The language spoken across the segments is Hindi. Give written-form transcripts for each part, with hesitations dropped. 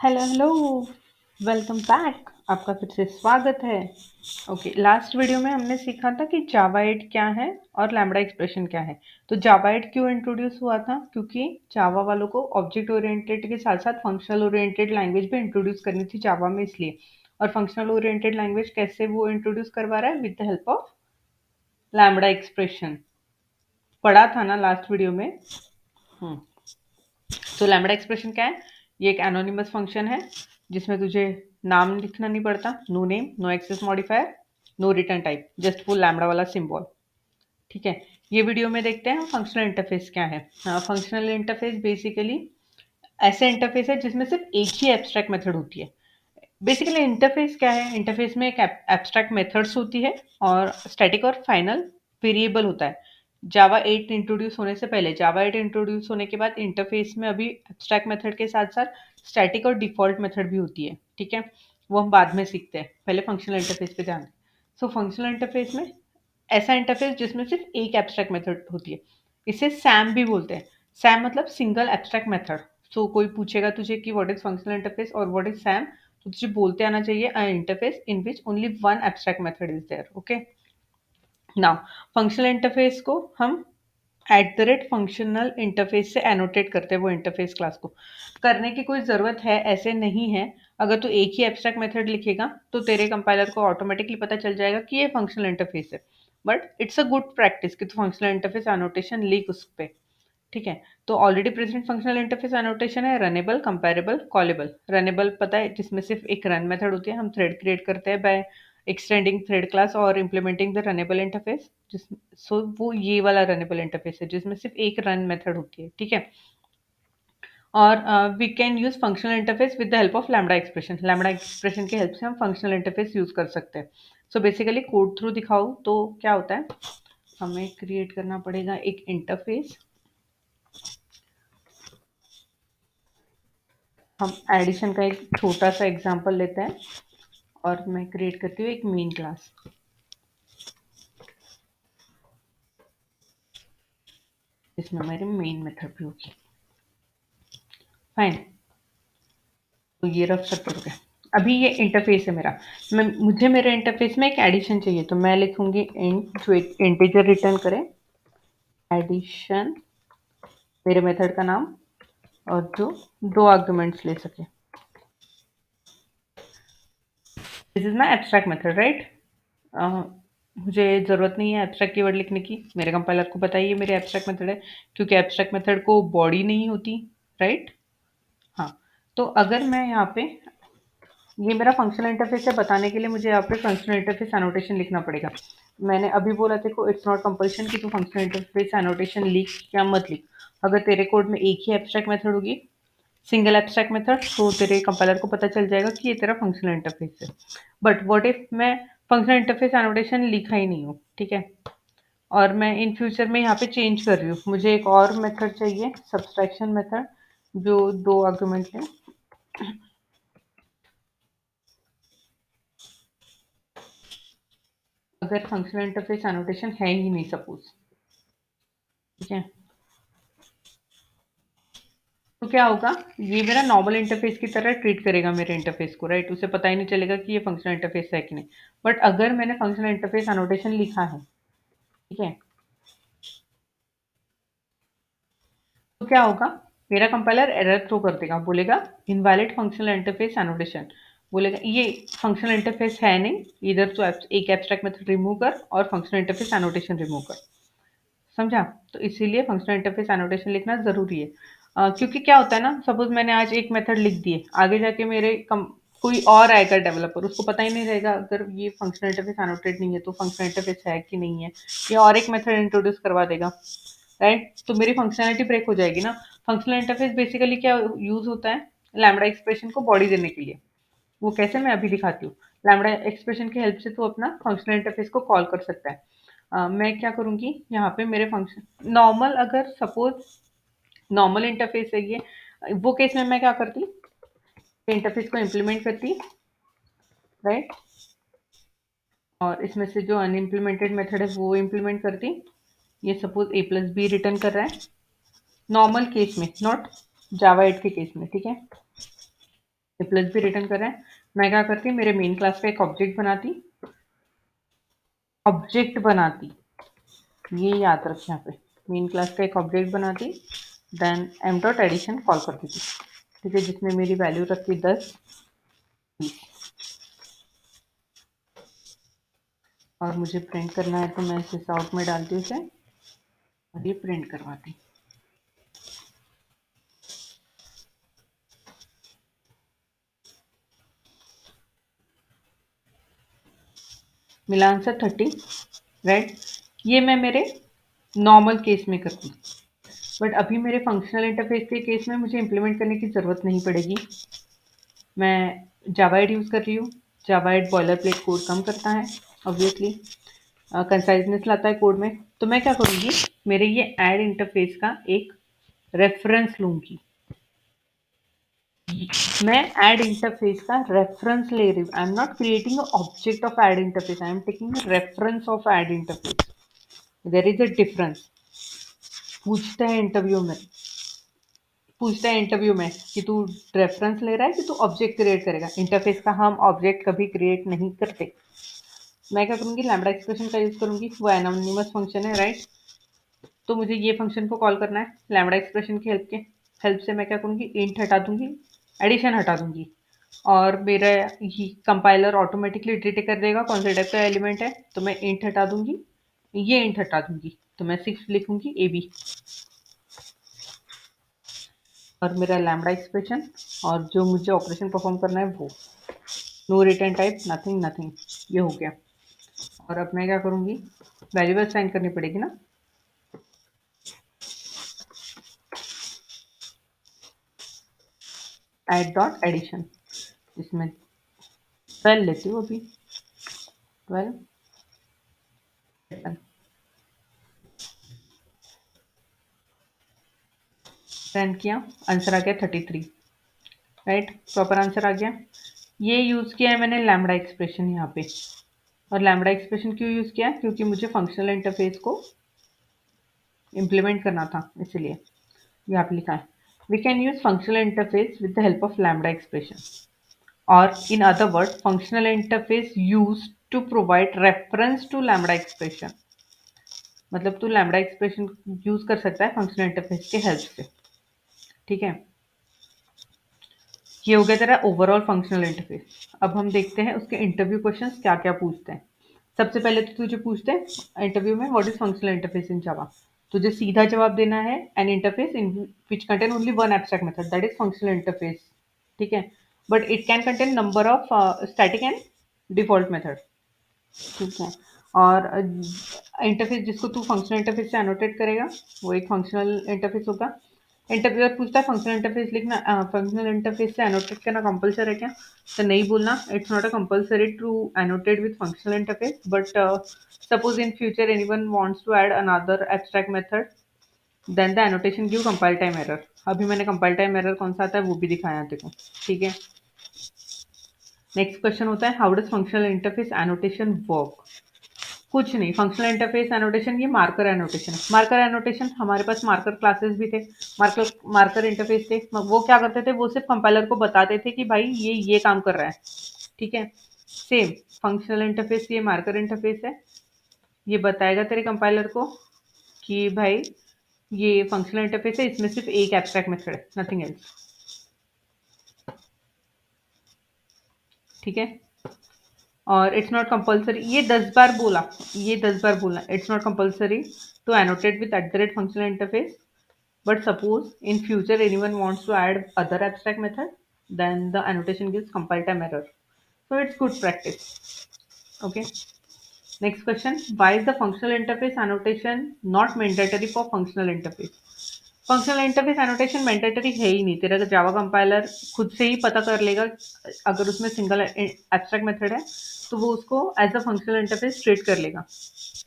Hello hello. Welcome back. आपका फिर से स्वागत है। ओके, लास्ट वीडियो में हमने सीखा था कि जावा 8 क्या है और लैम्बडा एक्सप्रेशन क्या है। तो जावा 8 क्यों इंट्रोड्यूस हुआ था? क्योंकि जावा वालों को ऑब्जेक्ट ओरिएंटेड के साथ साथ फंक्शनल ओरिएंटेड लैंग्वेज भी इंट्रोड्यूस करनी थी जावा में, इसलिए। और फंक्शनल ओरिएंटेड लैंग्वेज कैसे वो इंट्रोड्यूस करवा रहा है? With the help of lambda expression. पढ़ा था ना लास्ट वीडियो में। हम्म तो लैम्बडा एक्सप्रेशन क्या है? ये एक एनोनिमस फंक्शन है जिसमें तुझे नाम लिखना नहीं पड़ता। No name, no access modifier, no return type, just वो लैम्बडा वाला सिंबल। ठीक है। ये वीडियो में देखते हैं फंक्शनल इंटरफेस क्या है। फंक्शनल इंटरफेस बेसिकली ऐसे इंटरफेस है जिसमें सिर्फ एक ही एब्स्ट्रैक्ट मेथड होती है। बेसिकली इंटरफेस क्या है? इंटरफेस में एक एब्स्ट्रैक्ट मेथड्स होती है और स्टैटिक और फाइनल वेरिएबल होता है। जावा 8 इंट्रोड्यूस होने से पहले, जावा 8 इंट्रोड्यूस होने के बाद इंटरफेस में अभी एब्स्ट्रैक्ट मेथड के साथ साथ स्टैटिक और डिफॉल्ट मेथड भी होती है। ठीक है, वो हम बाद में सीखते हैं, पहले फंक्शनल इंटरफेस पे ध्यान दें। सो फंक्शनल इंटरफेस में ऐसा इंटरफेस जिसमें सिर्फ एक एब्स्ट्रैक्ट मेथड होती है, इसे सैम भी बोलते हैं। सैम मतलब सिंगल एब्स्ट्रैक्ट मेथड। सो कोई पूछेगा तुझे कि व्हाट इज फंक्शनल इंटरफेस और व्हाट इज सैम, तो तुझे बोलते आना चाहिए a interface in which only one abstract method is there. Okay, now functional interface को हम at the rate functional interface से एनोटेट करते हैं वो इंटरफेस क्लास को। करने की कोई ज़रूरत है ऐसे नहीं है। अगर तू एक ही एब्स्ट्रैक्ट मेथड लिखेगा तो तेरे कंपाइलर को ऑटोमेटिकली पता चल जाएगा कि ये फंक्शनल इंटरफेस है। But it's a good practice कि तू फंक्शनल इंटरफेस एनोटेशन लिख उस पे। ठीक है। तो already present functional interface annotation है रनेबल, कंपेरेबल, कॉलेबल। रनेबल पता है, जिसमें सिर्फ एक रन मेथड होती है, हम थ्रेड क्रिएट करते हैं बाय एक्सटेंडिंग थ्रेड क्लास और इम्प्लीमेंटिंग द रनेबल इंटरफेस। जिस सो वो ये वाला रनेबल इंटरफेस है जिसमें सिर्फ एक रन मेथड होती है। ठीक है। और we can use functional interface with the help of lambda expression. Lambda expression की हेल्प से हम फंक्शनल इंटरफेस यूज कर सकते हैं। सो बेसिकली कोड थ्रू दिखाऊँ तो क्या होता है, हमें क्रिएट करना पड़ेगा एक इंटरफेस। हम एडिशन का एक छोटा सा एग्जांपल लेते हैं और मैं क्रिएट करती हूँ एक मेन क्लास, जिसमें मेरी मेन मेथड भी होगी। फाइन। तो ये रफ स्ट्रक्चर हो गया। अभी ये इंटरफेस है मेरा। मुझे मेरे इंटरफेस में एक एडिशन चाहिए, तो मैं लिखूंगी इंट जो एक इंटीजर रिटर्न करे, एडिशन मेरे मेथड का नाम, और जो दो आर्गुमेंट्स ले सके। This is my abstract method, right. मुझे ज़रूरत नहीं है एब्स्ट्रैक्ट कीवर्ड लिखने की, मेरे कंपाइलर को पता ही है मेरे एब्स्ट्रैक्ट मेथड है, क्योंकि एब्स्ट्रैक्ट मेथड को बॉडी नहीं होती, राइट। हाँ। तो अगर मैं यहाँ पे, ये मेरा फंक्शनल इंटरफेस है, बताने के लिए मुझे यहाँ पे फंक्शनल इंटरफेस एनोटेशन लिखना पड़ेगा। मैंने अभी बोला तेरे को इट्स नॉट कंपल्शन कि तू फंक्शनल इंटरफेस एनोटेशन लिख या मत लिख। अगर तेरे कोड में एक ही एब्स्ट्रैक्ट मेथड होगी, सिंगल एब्स्ट्रैक्ट मेथड, तो तेरे कंपाइलर को पता चल जाएगा कि ये तेरा फंक्शनल इंटरफेस है। बट व्हाट इफ मैं फंक्शनल इंटरफेस एनोटेशन लिखा ही नहीं हूँ, ठीक है, और मैं इन फ्यूचर में यहाँ पे चेंज कर रही हूँ, मुझे एक और मेथड चाहिए, सब्सट्रैक्शन मेथड, जो दो आर्गुमेंट है। अगर फंक्शनल इंटरफेस एनोटेशन है ही नहीं सपोज, ठीक है, तो क्या होगा, ये मेरा नॉर्मल इंटरफेस की तरह ट्रीट करेगा मेरे इंटरफेस को, राइट। उसे पता ही नहीं चलेगा कि ये फंक्शनल इंटरफेस है कि नहीं। बट अगर मैंने फंक्शनल इंटरफेस एनोटेशन लिखा है, ठीक है, तो क्या होगा, मेरा कंपाइलर एरर थ्रो कर देगा, बोलेगा इनवैलिड फंक्शनल इंटरफेस एनोटेशन। बोलेगा ये फंक्शनल इंटरफेस है नहीं, इधर तो एक एब्स्ट्रैक्ट मेथड रिमूव कर और फंक्शनल इंटरफेस एनोटेशन रिमूव कर। समझा? तो इसीलिए फंक्शनल इंटरफेस एनोटेशन लिखना ज़रूरी है। क्योंकि क्या होता है ना, सपोज़ मैंने आज एक मेथड लिख दिए, आगे जाके कोई और आएगा डेवलपर, उसको पता ही नहीं रहेगा अगर ये फंक्शनल इंटरफेस एनोटेट नहीं है तो फंक्शनल इंटरफेस है कि नहीं है। या और एक मेथड इंट्रोड्यूस करवा देगा, राइट। तो मेरी फंक्शनैलिटी ब्रेक हो जाएगी ना। फंक्शनल इंटरफेस बेसिकली क्या यूज़ होता है, लैम्बडा एक्सप्रेशन को बॉडी देने के लिए। वो कैसे, मैं अभी दिखाती हूँ। लैम्बडा एक्सप्रेशन की हेल्प से तू अपना फंक्शनल इंटरफेस को कॉल कर सकता है। मैं क्या करूँगी, यहाँ पे मेरे फंक्शन नॉर्मल, अगर सपोज नॉर्मल इंटरफेस है ये, वो केस में मैं क्या करती, इंटरफेस को इम्प्लीमेंट करती, राइट, और इसमें से जो अनइम्प्लीमेंटेड मेथड है वो इम्प्लीमेंट करती। ये सपोज ए प्लस बी रिटर्न कर रहा है, नॉर्मल केस में, नॉट जावा 8 के केस में, ठीक है। ये प्लस भी रिटर्न कर रहा है। मैं क्या करती, मेरे मेन क्लास का एक ऑब्जेक्ट बनाती, ये याद रखें यहाँ पे। मेन क्लास का एक ऑब्जेक्ट बनाती, then M dot addition call करती थी, ठीक है, जिसमें मेरी वैल्यू रखती 10, 20, और मुझे प्रिंट करना है तो मैं इसे आउट में डालती हूँ इसे, और ये प्रिंट करवाती। मिला आंसर 30, राइट। ये मैं मेरे नॉर्मल केस में करती, बट अभी मेरे फंक्शनल इंटरफेस के केस में मुझे इम्प्लीमेंट करने की ज़रूरत नहीं पड़ेगी। मैं जावाइड यूज़ कर रही हूँ। जावाइड बॉयलर प्लेट कोड कम करता है, ऑब्वियसली कंसाइजनेस लाता है कोड में। तो मैं क्या करूँगी, मेरे ये ऐड इंटरफेस का एक रेफरेंस लूँगी। मैं ऐड इंटरफेस का रेफरेंस ले रही हूँ। I am not creating object of add interface, I am taking reference of add interface. There is a difference. पूछता है इंटरव्यू में पूछता है इंटरव्यू में कि तू रेफरेंस ले रहा है कि तू ऑब्जेक्ट क्रिएट करेगा। इंटरफेस का हम ऑब्जेक्ट कभी क्रिएट नहीं करते। मैं क्या करूँगी, लैम्बडा एक्सप्रेशन का यूज़ करूँगी, वो एनोनिमस फंक्शन है, राइट। तो मुझे ये फंक्शन को कॉल करना है लैम्बडा एक्सप्रेशन की हेल्प से। मैं क्या करूँगी, इंट हटा दूंगी, एडिशन हटा दूंगी, और मेरा ये कंपाइलर ऑटोमेटिकली डिटेक्ट कर देगा कौन से टाइप का एलिमेंट है। तो मैं इंट हटा दूंगी, ये इंट हटा दूंगी, तो मैं 6 लिखूंगी ए बी, और मेरा लैम्बडा एक्सप्रेशन, और जो मुझे ऑपरेशन परफॉर्म करना है वो no return type, nothing nothing, ये हो गया। और अब मैं क्या करूँगी, वेरिएबल साइन करनी पड़ेगी ना। ऐड डॉट एडिशन, इसमें 12 लेती हूँ अभी, 12 रन किया, आंसर आ गया 33, राइट, प्रॉपर आंसर आ गया। ये यूज़ किया है मैंने लैम्बडा एक्सप्रेशन यहाँ पे। और लैम्बडा एक्सप्रेशन क्यों यूज़ किया, क्योंकि मुझे फंक्शनल इंटरफेस को इम्प्लीमेंट करना था, इसलिए यहाँ पे लिखा है we can use functional interface with the help of lambda expression, और in other word functional interface use to provide reference to lambda expression. मतलब तू लैम्बडा एक्सप्रेशन यूज कर सकता है फंक्शनल इंटरफेस के हेल्प से, ठीक है। ये हो गया तेरा ओवरऑल फंक्शनल इंटरफेस। अब हम देखते हैं उसके इंटरव्यू क्वेश्चंस क्या क्या पूछते हैं। सबसे पहले तो तुझे पूछते हैं इंटरव्यू में व्हाट इज फंक्शनल इंटरफेस इन जावा। तुझे सीधा जवाब देना है N interface in which contain only one abstract method, that is functional interface, ठीक है। But it can contain number of static and default method, ठीक है। और इंटरफेस जिसको तू फंक्शनल इंटरफेस से एनोटेट करेगा वो एक फंक्शनल इंटरफेस होगा। इंटरव्यूअर पूछता है फंक्शनल इंटरफेस लिखना, फंक्शनल इंटरफेस से एनोटेट करना कंपलसरी है क्या। तो नहीं बोलना, it's not a compulsory to annotate with functional interface, but suppose in future anyone wants to add another abstract method, then the annotation give compile time error. अभी मैंने कंपाइल टाइम एरर कौन सा आता है वो भी दिखाया देखो, ठीक है। नेक्स्ट क्वेश्चन होता है how does functional interface annotation work. कुछ नहीं, फंक्शनल इंटरफेस एनोटेशन ये मार्कर एनोटेशन है। मार्कर एनोटेशन हमारे पास मार्कर क्लासेस भी थे, मार्कर मार्कर इंटरफेस थे। वो क्या करते थे, वो सिर्फ कंपाइलर को बताते थे कि भाई ये काम कर रहा है, ठीक है। सेम फंक्शनल इंटरफेस ये मार्कर इंटरफेस है, ये बताएगा तेरे कंपाइलर को कि भाई ये फंक्शनल इंटरफेस है, इसमें सिर्फ एक एब्स्ट्रैक्ट मेथड है, नथिंग एल्स, ठीक है। और इट्स नॉट कंपल्सरी, ये 10 बार बोला, ये 10 बार बोलना, it's not compulsory to annotate with at the rate functional interface, but suppose in future anyone wants to add other abstract method, then the annotation gives compile time error, so it's good practice, okay. Next question, why is the functional interface annotation not mandatory for functional interface। Functional interface annotation mandatory है ही नहीं, तेरा जावा कंपाइलर खुद से ही पता कर लेगा अगर उसमें सिंगल एब्स्ट्रैक्ट मेथड है तो वो उसको as a functional interface treat कर लेगा,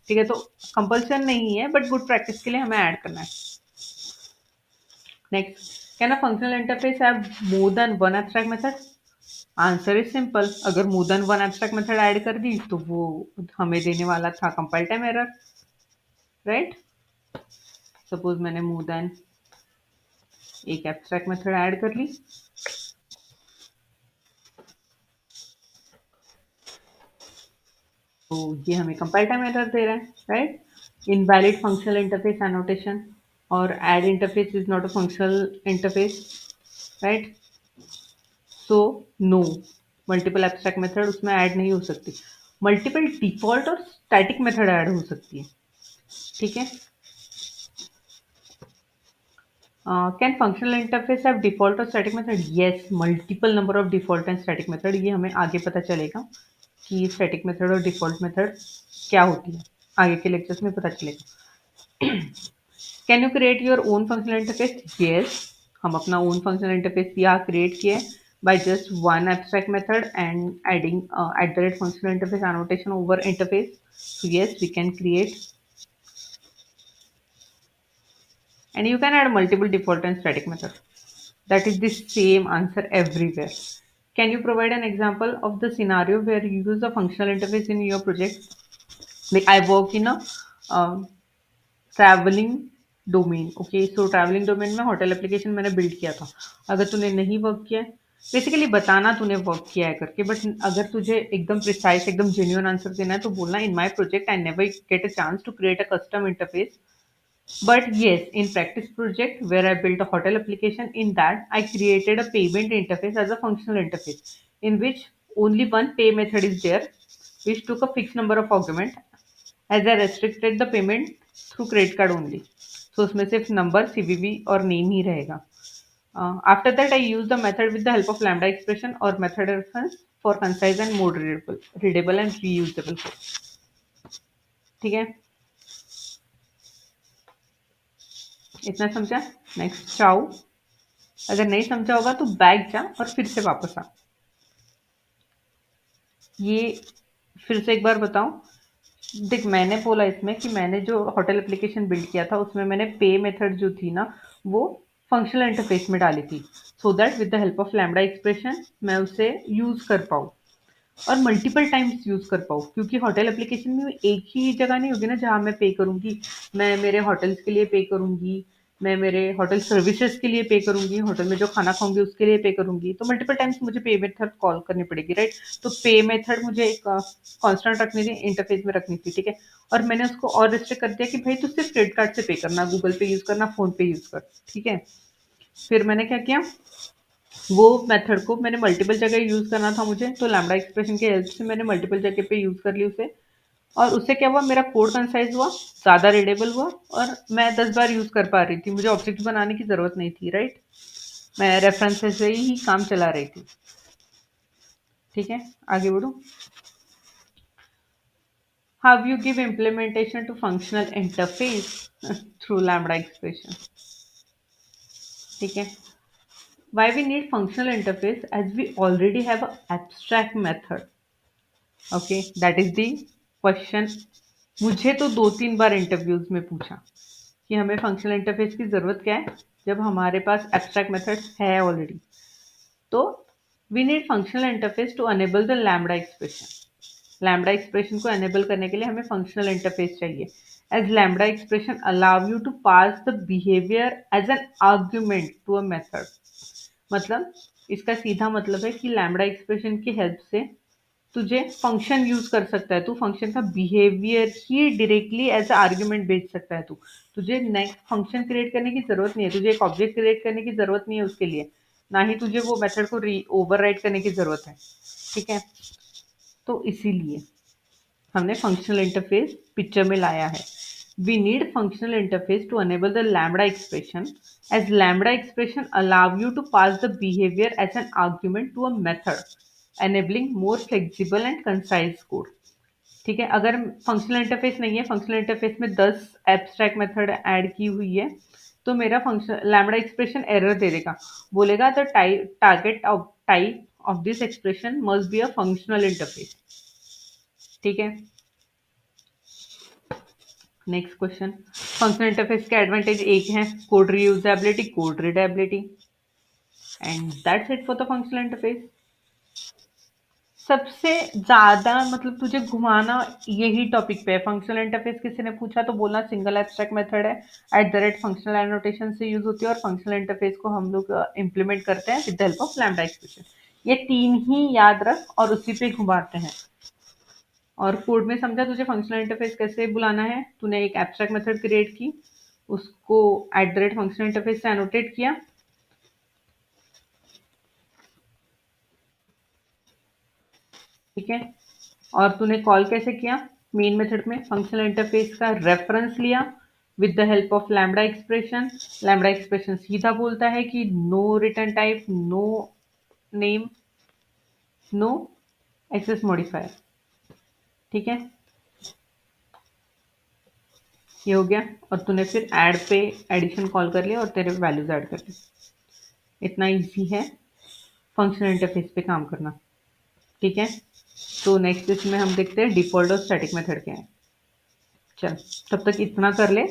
ठीक है। तो कंपल्सन नहीं है, बट गुड प्रैक्टिस के लिए हमें ऐड करना है। Next, can a functional interface have more than one abstract method. Answer is simple, अगर more than one abstract method add कर दी तो वो हमें देने वाला था compile time error, right. Suppose मैंने मोर देन एक एब्स्ट्रैक्ट मेथड ऐड कर ली, तो ये हमें कंपाइल टाइम एरर दे रहा है, right? Invalid functional interface annotation और add interface is not a functional interface, right? So no, multiple abstract method उसमें ऐड नहीं हो सकती। मल्टीपल डिफॉल्ट और स्टैटिक मेथड ऐड हो सकती है, ठीक है? Can functional interface have default और static method? Yes, multiple number of default and static method. ये हमें आगे पता चलेगा कि स्टैटिक मेथड और डिफॉल्ट मेथड क्या होती है, आगे के लेक्चर्स में पता चलेगा। Can you create your own functional interface? Yes, हम अपना ओन फंक्शनल इंटरफेस यहाँ क्रिएट किया है by just one abstract method and adding at the rate functional interface annotation over interface. So yes, we can create, and you can add multiple default and static method. That is the same answer everywhere. Can you provide an example of the scenario where you use a functional interface in your project? Like I work in a travelling domain, okay? So travelling domain में होटल एप्लीकेशन मैंने बिल्ड किया था। अगर तूने नहीं वर्क किया है, बेसिकली बताना तूने वर्क किया है करके, बट अगर तुझे एकदम प्रिसाइज एकदम जेन्युइन आंसर देना है तो बोलना in my project I never get a chance to create a custom interface, but yes, in practice project where I built a hotel application, in that I created a payment interface as a functional interface in which only one pay method is there, which took a fixed number of argument as I restricted the payment through credit card only. So उसमें सिर्फ नंबर, सीवीवी और नेम ही रहेगा. After that, I use the method with the help of lambda expression or method reference for concise and more readable and reusable code. ठीक है, इतना समझा? नेक्स्ट चाओ. अगर नहीं समझा होगा तो बैक जा और फिर से वापस आ. ये फिर से एक बार बताऊं. देख, मैंने बोला इसमें कि मैंने जो होटल एप्लीकेशन बिल्ड किया था उसमें मैंने पे मेथड जो थी ना वो फंक्शनल इंटरफेस में डाली थी, so that with the help of lambda expression मैं उसे यूज कर पाऊँ और मल्टीपल टाइम्स यूज कर पाऊँ, क्योंकि होटल एप्लीकेशन में एक ही जगह नहीं होगी ना जहाँ मैं पे करूँगी. मैं मेरे होटल्स के लिए पे करूँगी, मैं मेरे होटल सर्विसेज के लिए पे करूँगी, होटल में जो खाना खाऊंगी उसके लिए पे करूँगी, तो मल्टीपल टाइम्स मुझे पे मेथड कॉल करनी पड़ेगी, राइट? तो पे मेथड मुझे एक कांस्टेंट रखनी थी, इंटरफेस में रखनी थी, ठीक है? और मैंने उसको और रिस्ट्रिक्ट कर दिया कि भाई तू सिर्फ क्रेडिट कार्ड से पे करना, गूगल पे यूज करना, फोन पे यूज कर, ठीक है? फिर मैंने क्या किया, वो मेथड को मैंने मल्टीपल जगह यूज करना था मुझे, तो लैम्बडा एक्सप्रेशन की हेल्प से मैंने मल्टीपल जगह पे यूज कर ली उसे, और उससे क्या हुआ, मेरा कोड कंसाइज हुआ, ज्यादा रीडेबल हुआ, और मैं 10 बार यूज कर पा रही थी, मुझे ऑब्जेक्ट बनाने की जरूरत नहीं थी, राइट? मैं रेफरेंसेस से ही काम चला रही थी. ठीक है, आगे बढ़ो. How you give implementation to functional interface through lambda expression. ठीक है. Why we need functional interface? As we already have an abstract method. Okay, that is the question. मुझे तो 2-3 बार इंटरव्यूज में पूछा कि हमें फंक्शनल इंटरफेस की जरूरत क्या है जब हमारे पास एब्स्ट्रैक्ट मेथड है ऑलरेडी. तो we need functional interface to enable the lambda expression. Lambda expression को एनेबल करने के लिए हमें फंक्शनल इंटरफेस चाहिए. As lambda expression allow you to pass the behaviour as an argument to a method. मतलब इसका सीधा मतलब है कि लैम्बडा एक्सप्रेशन की हेल्प से तुझे फंक्शन यूज कर सकता है, तू फंक्शन का बिहेवियर ही डायरेक्टली एज आर्ग्यूमेंट भेज सकता है. तू तुझे नेक्स्ट फंक्शन क्रिएट करने की जरूरत नहीं है, तुझे एक ऑब्जेक्ट क्रिएट करने की जरूरत नहीं है उसके लिए, ना ही तुझे वो मेथड को ओवरराइड करने की जरूरत है. ठीक है, तो इसीलिए हमने फंक्शनल इंटरफेस पिक्चर में लाया है. We need functional interface to enable the lambda expression, as lambda expression allow you to pass the behavior as an argument to a method, enabling more flexible and concise code. ठीक है, अगर फंक्शनल इंटरफेस नहीं है, फंक्शनल इंटरफेस में 10 एब्स्ट्रैक्ट मेथड ऐड की हुई है, तो मेरा फंक्शन लैम्बडा एक्सप्रेशन एरर दे देगा, बोलेगा the target of type of this expression must be a functional interface. ठीक है, नेक्स्ट क्वेश्चन. फंक्शनल इंटरफेस के एडवांटेज एक है, code reusability, code readability, and that's it for the functional interface. सबसे ज्यादा मतलब तुझे घुमाना यही टॉपिक पे है. फंक्शनल इंटरफेस किसी ने पूछा तो बोलना सिंगल एब्स्ट्रैक्ट मेथड है, eight the rate functional annotation से यूज होती है, और फंक्शनल इंटरफेस को हम लोग इम्प्लीमेंट करते हैं with the help of lambda expression. ये तीन ही याद रख और उसी पे घुमाते हैं. और कोड में समझा तुझे फंक्शनल इंटरफेस कैसे बुलाना है? तूने एक एब्स्ट्रैक्ट मेथड क्रिएट की, उसको @फंक्शनल इंटरफेस से एनोटेट किया। ठीक है, और तूने कॉल कैसे किया? मेन मेथड में फंक्शनल इंटरफेस का रेफरेंस लिया with the help of lambda expression. Lambda expression सीधा बोलता है कि no return type, no name, no access modifier. ठीक है, ये हो गया। और तूने फिर ऐड पे एडिशन कॉल कर लिया और तेरे वैल्यूज ऐड कर ली। इतना इजी है फंक्शनल इंटरफेस पे काम करना। ठीक है, तो नेक्स्ट इसमें हम देखते हैं डिफॉल्ट और स्टैटिक मेथड क्या है। चल, तब तक इतना कर ले।